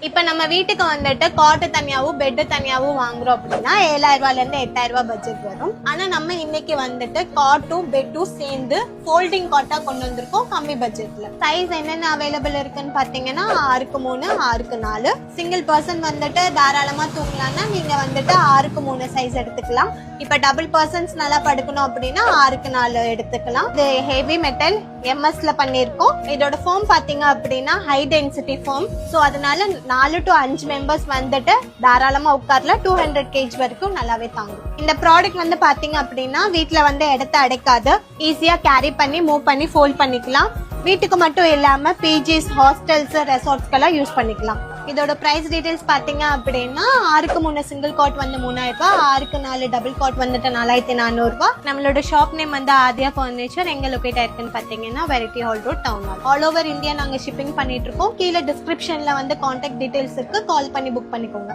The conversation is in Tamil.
இப்ப நம்ம வீட்டுக்கு வந்துட்டு காட்டு தனியாவும் பெட் தனியாவும் வாங்குறோம் அப்படின்னா 7000 ரூபாயில இருந்து 8000 ரூபாய் பட்ஜெட் வரும். ஆனா நம்ம இன்னைக்கு வந்துட்டு காட்டும் பெட்டும் சேர்ந்து ஃபோல்டிங் காட்டா கொண்டு வந்திருக்கோம் கம்மி பட்ஜெட்ல. சைஸ் என்னென்ன அவைலபிள் இருக்குன்னு பாத்தீங்கன்னா 6x3 6x4. சிங்கிள் பர்சன் வந்துட்டு தாராளமா தூங்கலாம்னா நீங்க வந்துட்டு 6x3 சைஸ் எடுத்துக்கலாம். இப்ப டபுள் பர்சன்ஸ் நல்லா படுக்கணும் அப்படின்னா 6x4 எடுத்துக்கலாம். இது ஹெவி மெட்டல் எம்எஸ்ல பண்ணிருக்கோம். இதோட ஃபோம் பாத்தீங்க அப்படின்னா ஹை டென்சிட்டி ஃபோம். சோ அதனால 4 to 5 மெம்பர்ஸ் வந்துட்டு தாராளமா உட்கார்ல 200 kg வரைக்கும் நல்லாவே தாங்கும். இந்த ப்ராடக்ட் வந்து பாத்தீங்க அப்படின்னா வீட்டுல வந்து இடத்த அடைக்காது. ஈஸியா கேரி பண்ணி மூவ் பண்ணி ஃபோல்ட் பண்ணிக்கலாம். வீட்டுக்கு மட்டும் இல்லாம பிஜிஸ், ஹாஸ்டல்ஸ், ரெசார்ட்ஸ்க்கெல்லாம் யூஸ் பண்ணிக்கலாம். இதோட பிரைஸ் டீடைல்ஸ் பாத்தீங்க அப்படின்னா 6x3 சிங்கிள் காட் வந்து 3000 ரூபாய், 6x4 டபுள் காட் வந்துட்டு 4400 ரூபாய். நம்மளோட ஷாப் நேம் வந்து ஆதியா பர்னிச்சர். எங்க லொகேட் ஆயிருக்குன்னு பாத்தீங்கன்னா variety hall road, town hall. All over India நாங்க ஷிப்பிங் பண்ணிட்டு இருக்கோம். கீழே டிஸ்கிரிப்ஷன்ல வந்து கான்டாக்ட் டீடைல்ஸ் இருக்கு, கால் பண்ணி புக் பண்ணிக்கோங்க.